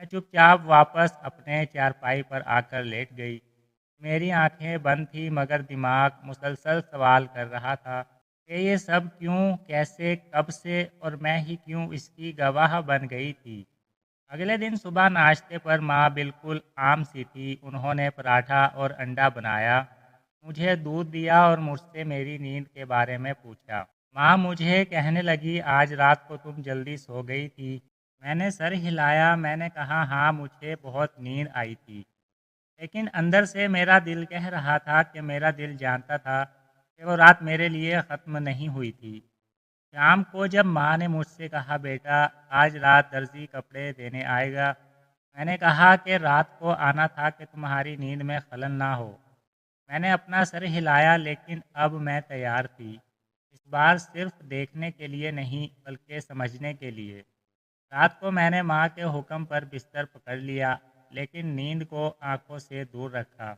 میں چپ چاپ واپس اپنے چارپائی پر آ کر لیٹ گئی۔ میری آنکھیں بند تھیں مگر دماغ مسلسل سوال کر رہا تھا کہ یہ سب کیوں، کیسے، کب سے، اور میں ہی کیوں اس کی گواہ بن گئی تھی۔ اگلے دن صبح ناشتے پر ماں بالکل عام سی تھی۔ انہوں نے پراٹھا اور انڈا بنایا، مجھے دودھ دیا اور مجھ سے میری نیند کے بارے میں پوچھا۔ ماں مجھے کہنے لگی آج رات کو تم جلدی سو گئی تھی۔ میں نے سر ہلایا، میں نے کہا ہاں مجھے بہت نیند آئی تھی، لیکن اندر سے میرا دل کہہ رہا تھا کہ میرا دل جانتا تھا کہ وہ رات میرے لیے ختم نہیں ہوئی تھی۔ شام کو جب ماں نے مجھ سے کہا بیٹا آج رات درزی کپڑے دینے آئے گا، میں نے کہا کہ رات کو آنا تھا کہ تمہاری نیند میں خلل نہ ہو۔ میں نے اپنا سر ہلایا لیکن اب میں تیار تھی، اس بار صرف دیکھنے کے لیے نہیں بلکہ سمجھنے کے لیے۔ رات کو میں نے ماں کے حکم پر بستر پکڑ لیا لیکن نیند کو آنکھوں سے دور رکھا۔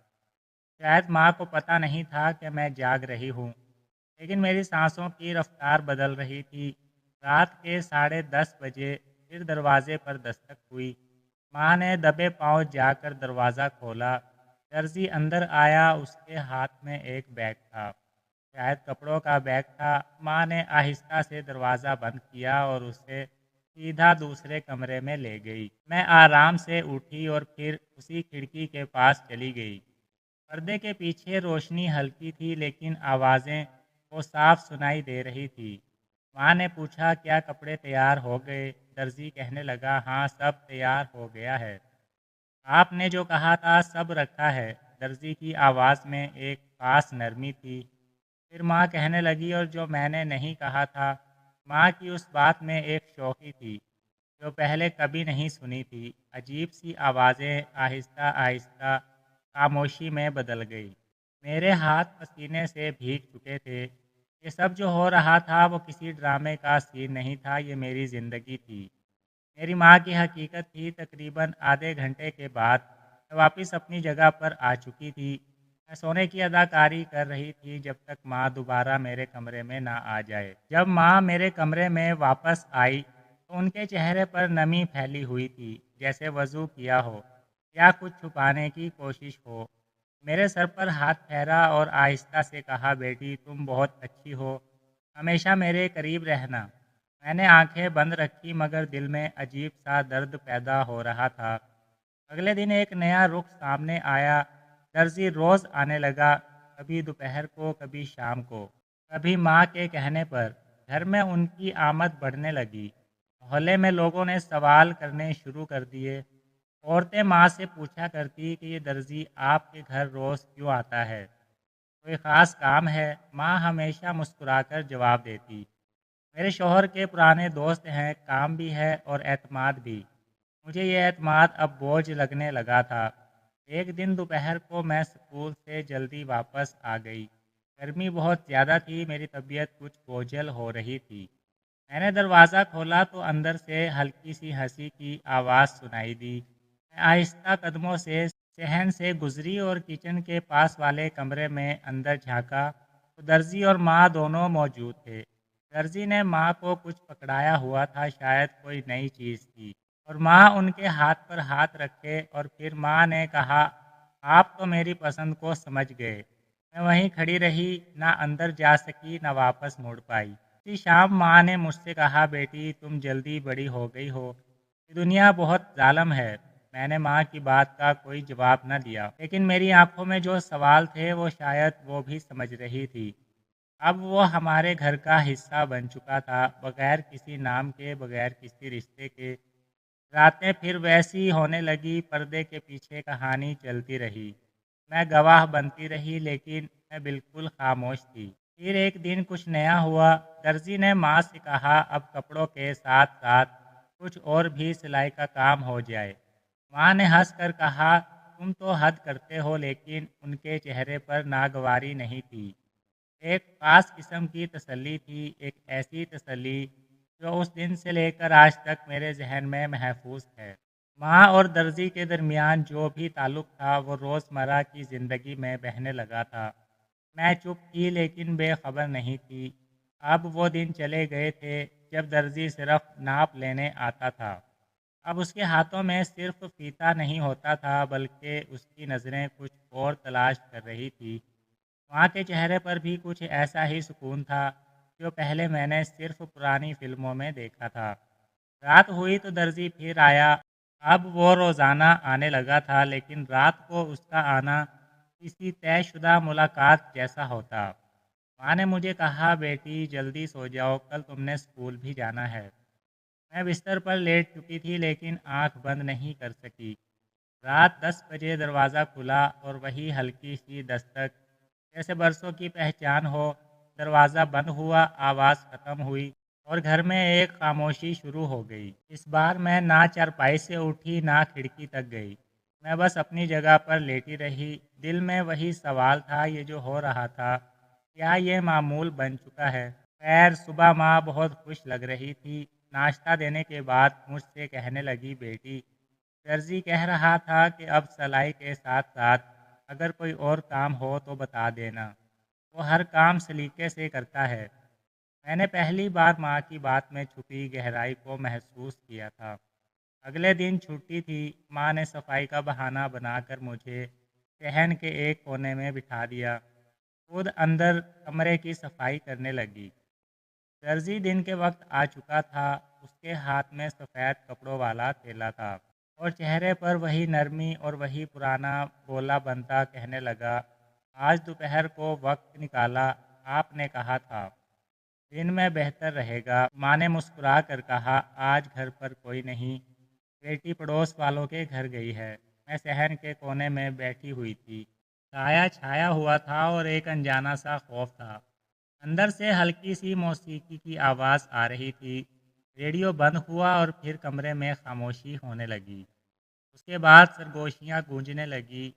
شاید ماں کو پتہ نہیں تھا کہ میں جاگ رہی ہوں، لیکن میری سانسوں کی رفتار بدل رہی تھی۔ رات کے 10:30 بجے پھر دروازے پر دستک ہوئی۔ ماں نے دبے پاؤں جا کر دروازہ کھولا۔ درزی اندر آیا، اس کے ہاتھ میں ایک بیگ تھا، شاید کپڑوں کا بیگ تھا۔ ماں نے آہستہ سے دروازہ بند کیا اور اسے سیدھا دوسرے کمرے میں لے گئی۔ میں آرام سے اٹھی اور پھر اسی کھڑکی کے پاس چلی گئی۔ پردے کے پیچھے روشنی ہلکی تھی لیکن آوازیں وہ صاف سنائی دے رہی تھی۔ ماں نے پوچھا کیا کپڑے تیار ہو گئے؟ درزی کہنے لگا ہاں سب تیار ہو گیا ہے، آپ نے جو کہا تھا سب رکھا ہے۔ درزی کی آواز میں ایک خاص نرمی تھی۔ پھر ماں کہنے لگی اور جو میں نے نہیں کہا تھا؟ ماں کی اس بات میں ایک شوخی تھی جو پہلے کبھی نہیں سنی تھی۔ عجیب سی آوازیں آہستہ آہستہ خاموشی میں بدل گئی۔ میرے ہاتھ پسینے سے بھیگ چکے تھے۔ یہ سب جو ہو رہا تھا وہ کسی ڈرامے کا سین نہیں تھا، یہ میری زندگی تھی، میری ماں کی حقیقت تھی۔ تقریباً آدھے گھنٹے کے بعد میں واپس اپنی جگہ پر آ چکی تھی۔ میں سونے کی اداکاری کر رہی تھی جب تک ماں دوبارہ میرے کمرے میں نہ آ جائے۔ جب ماں میرے کمرے میں واپس آئی تو ان کے چہرے پر نمی پھیلی ہوئی تھی، جیسے وضو کیا ہو یا کچھ چھپانے کی کوشش ہو۔ میرے سر پر ہاتھ پھیرا اور آہستہ سے کہا بیٹی تم بہت اچھی ہو، ہمیشہ میرے قریب رہنا۔ میں نے آنکھیں بند رکھی مگر دل میں عجیب سا درد پیدا ہو رہا تھا۔ اگلے دن ایک نیا رخ سامنے آیا۔ درزی روز آنے لگا، کبھی دوپہر کو، کبھی شام کو، کبھی ماں کے کہنے پر۔ گھر میں ان کی آمد بڑھنے لگی۔ محلے میں لوگوں نے سوال کرنے شروع کر دیے۔ عورتیں ماں سے پوچھا کرتی کہ یہ درزی آپ کے گھر روز کیوں آتا ہے، کوئی خاص کام ہے؟ ماں ہمیشہ مسکرا کر جواب دیتی میرے شوہر کے پرانے دوست ہیں، کام بھی ہے اور اعتماد بھی۔ مجھے یہ اعتماد اب بوجھ لگنے لگا تھا۔ ایک دن دوپہر کو میں اسکول سے جلدی واپس آ گئی۔ گرمی بہت زیادہ تھی، میری طبیعت کچھ بوجھل ہو رہی تھی۔ میں نے دروازہ کھولا تو اندر سے ہلکی سی ہنسی کی آواز سنائی دی۔ میں آہستہ قدموں سے صحن سے گزری اور کچن کے پاس والے کمرے میں اندر جھانکا تو درزی اور ماں دونوں موجود تھے۔ درزی نے ماں کو کچھ پکڑایا ہوا تھا، شاید کوئی نئی چیز تھی، اور ماں ان کے ہاتھ پر ہاتھ رکھے، اور پھر ماں نے کہا آپ تو میری پسند کو سمجھ گئے۔ میں وہیں کھڑی رہی، نہ اندر جا سکی نہ واپس مڑ پائی۔ اسی شام ماں نے مجھ سے کہا بیٹی تم جلدی بڑی ہو گئی ہو، یہ دنیا بہت ظالم ہے۔ میں نے ماں کی بات کا کوئی جواب نہ دیا، لیکن میری آنکھوں میں جو سوال تھے وہ شاید وہ بھی سمجھ رہی تھی۔ اب وہ ہمارے گھر کا حصہ بن چکا تھا، بغیر کسی نام کے، بغیر کسی رشتے کے۔ راتیں پھر ویسی ہونے لگی، پردے کے پیچھے کہانی چلتی رہی، میں گواہ بنتی رہی لیکن میں بالکل خاموش تھی۔ پھر ایک دن کچھ نیا ہوا۔ درزی نے ماں سے کہا اب کپڑوں کے ساتھ ساتھ کچھ اور بھی سلائی کا کام ہو جائے۔ ماں نے ہنس کر کہا تم تو حد کرتے ہو، لیکن ان کے چہرے پر ناگواری نہیں تھی، ایک خاص قسم کی تسلی تھی، ایک ایسی تسلی جو اس دن سے لے کر آج تک میرے ذہن میں محفوظ ہے۔ ماں اور درزی کے درمیان جو بھی تعلق تھا وہ روزمرہ کی زندگی میں بہنے لگا تھا۔ میں چپ تھی لیکن بے خبر نہیں تھی۔ اب وہ دن چلے گئے تھے جب درزی صرف ناپ لینے آتا تھا، اب اس کے ہاتھوں میں صرف فیتا نہیں ہوتا تھا بلکہ اس کی نظریں کچھ اور تلاش کر رہی تھی۔ وہاں کے چہرے پر بھی کچھ ایسا ہی سکون تھا جو پہلے میں نے صرف پرانی فلموں میں دیکھا تھا۔ رات ہوئی تو درزی پھر آیا۔ اب وہ روزانہ آنے لگا تھا لیکن رات کو اس کا آنا کسی طے شدہ ملاقات جیسا ہوتا۔ ماں نے مجھے کہا، بیٹی جلدی سو جاؤ، کل تم نے اسکول بھی جانا ہے۔ میں بستر پر لیٹ چکی تھی لیکن آنکھ بند نہیں کر سکی۔ رات 10 بجے دروازہ کھلا اور وہی ہلکی سی دستک جیسے برسوں کی پہچان ہو۔ دروازہ بند ہوا، آواز ختم ہوئی اور گھر میں ایک خاموشی شروع ہو گئی۔ اس بار میں نہ چارپائی سے اٹھی نہ کھڑکی تک گئی۔ میں بس اپنی جگہ پر لیٹی رہی۔ دل میں وہی سوال تھا، یہ جو ہو رہا تھا کیا یہ معمول بن چکا ہے؟ خیر صبح ماں بہت خوش لگ رہی تھی۔ ناشتہ دینے کے بعد مجھ سے کہنے لگی، بیٹی درزی کہہ رہا تھا کہ اب سلائی کے ساتھ ساتھ اگر کوئی اور کام ہو تو بتا دینا، وہ ہر کام سلیقے سے کرتا ہے۔ میں نے پہلی بار ماں کی بات میں چھپی گہرائی کو محسوس کیا تھا۔ اگلے دن چھٹی تھی۔ ماں نے صفائی کا بہانہ بنا کر مجھے صحن کے ایک کونے میں بٹھا دیا، خود اندر کمرے کی صفائی کرنے لگی۔ درزی دن کے وقت آ چکا تھا۔ اس کے ہاتھ میں سفید کپڑوں والا تھیلا تھا اور چہرے پر وہی نرمی اور وہی پرانا بولا بنتا کہنے لگا، آج دوپہر کو وقت نکالا، آپ نے کہا تھا دن میں بہتر رہے گا۔ ماں نے مسکرا کر کہا، آج گھر پر کوئی نہیں، بیٹی پڑوس والوں کے گھر گئی ہے۔ میں صحن کے کونے میں بیٹھی ہوئی تھی۔ سایہ چھایا ہوا تھا اور ایک انجانا سا خوف تھا۔ اندر سے ہلکی سی موسیقی کی آواز آ رہی تھی۔ ریڈیو بند ہوا اور پھر کمرے میں خاموشی ہونے لگی۔ اس کے بعد سرگوشیاں گونجنے لگی،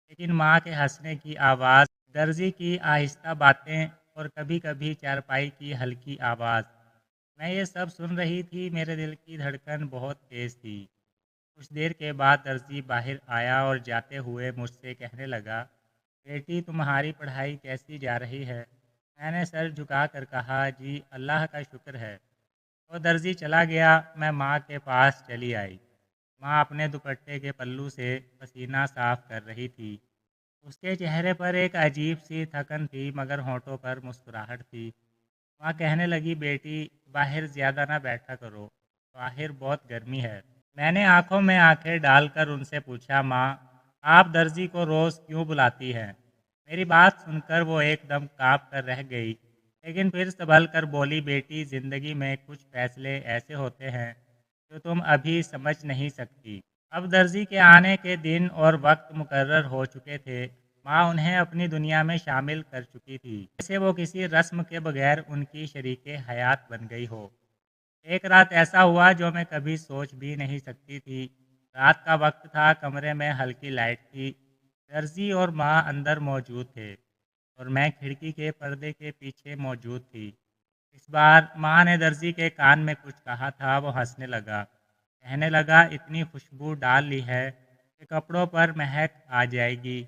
لیکن ماں کے ہنسنے کی آواز، درزی کی آہستہ باتیں اور کبھی کبھی چارپائی کی ہلکی آواز۔ میں یہ سب سن رہی تھی۔ میرے دل کی دھڑکن بہت تیز تھی۔ کچھ دیر کے بعد درزی باہر آیا اور جاتے ہوئے مجھ سے کہنے لگا، بیٹی تمہاری پڑھائی کیسی جا رہی ہے؟ میں نے سر جھکا کر کہا، جی اللہ کا شکر ہے۔ وہ درزی چلا گیا۔ میں ماں کے پاس چلی آئی۔ ماں اپنے دوپٹے کے پلو سے پسینہ صاف کر رہی تھی۔ اس کے چہرے پر ایک عجیب سی تھکن تھی مگر ہونٹوں پر مسکراہٹ تھی۔ ماں کہنے لگی، بیٹی باہر زیادہ نہ بیٹھا کرو، باہر بہت گرمی ہے۔ میں نے آنکھوں میں آنکھیں ڈال کر ان سے پوچھا، ماں آپ درزی کو روز کیوں بلاتی ہیں؟ میری بات سن کر وہ ایک دم کانپ کر رہ گئی، لیکن پھر سنبھل کر بولی، بیٹی زندگی میں کچھ فیصلے ایسے ہوتے ہیں جو تم ابھی سمجھ نہیں سکتی۔ اب درزی کے آنے کے دن اور وقت مقرر ہو چکے تھے۔ ماں انہیں اپنی دنیا میں شامل کر چکی تھی، جیسے وہ کسی رسم کے بغیر ان کی شریک حیات بن گئی ہو۔ ایک رات ایسا ہوا جو میں کبھی سوچ بھی نہیں سکتی تھی۔ رات کا وقت تھا، کمرے میں ہلکی لائٹ تھی، درزی اور ماں اندر موجود تھے اور میں کھڑکی کے پردے کے پیچھے موجود تھی۔ اس بار ماں نے درزی کے کان میں کچھ کہا تھا۔ وہ ہنسنے لگا، کہنے لگا، اتنی خوشبو ڈال لی ہے کہ کپڑوں پر مہک آ جائے گی۔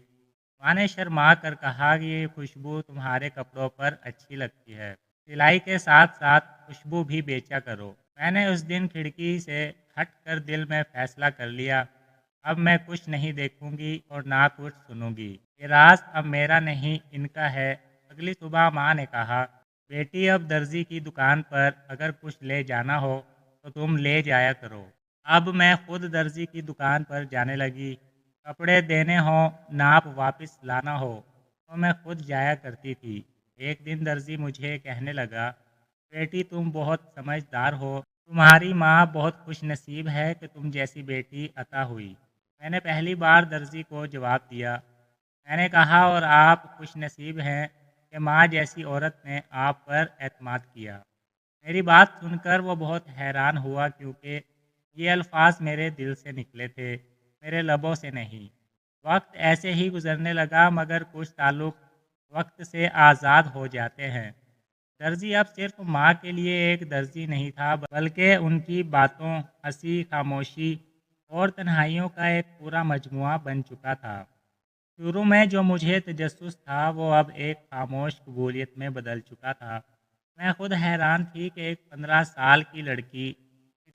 ماں نے شرما کر کہا کہ یہ خوشبو تمہارے کپڑوں پر اچھی لگتی ہے، سلائی کے ساتھ ساتھ خوشبو بھی بیچا کرو۔ میں نے اس دن کھڑکی سے ہٹ کر دل میں فیصلہ کر لیا، اب میں کچھ نہیں دیکھوں گی اور نہ کچھ سنوں گی۔ یہ راز اب میرا نہیں، ان کا ہے۔ اگلی صبح ماں نے کہا، بیٹی اب درزی کی دکان پر اگر کچھ لے جانا ہو تو تم لے جایا کرو۔ اب میں خود درزی کی دکان پر جانے لگی۔ کپڑے دینے ہوں، ناپ واپس لانا ہو تو میں خود جایا کرتی تھی۔ ایک دن درزی مجھے کہنے لگا، بیٹی تم بہت سمجھدار ہو، تمہاری ماں بہت خوش نصیب ہے کہ تم جیسی بیٹی عطا ہوئی۔ میں نے پہلی بار درزی کو جواب دیا۔ میں نے کہا، اور آپ خوش نصیب ہیں کہ ماں جیسی عورت نے آپ پر اعتماد کیا۔ میری بات سن کر وہ بہت حیران ہوا کیونکہ یہ الفاظ میرے دل سے نکلے تھے، میرے لبوں سے نہیں۔ وقت ایسے ہی گزرنے لگا مگر کچھ تعلق وقت سے آزاد ہو جاتے ہیں۔ درزی اب صرف ماں کے لیے ایک درزی نہیں تھا بلکہ ان کی باتوں، ہنسی، خاموشی اور تنہائیوں کا ایک پورا مجموعہ بن چکا تھا۔ شروع میں جو مجھے تجسس تھا وہ اب ایک خاموش قبولیت میں بدل چکا تھا۔ میں خود حیران تھی کہ ایک 15 سال کی لڑکی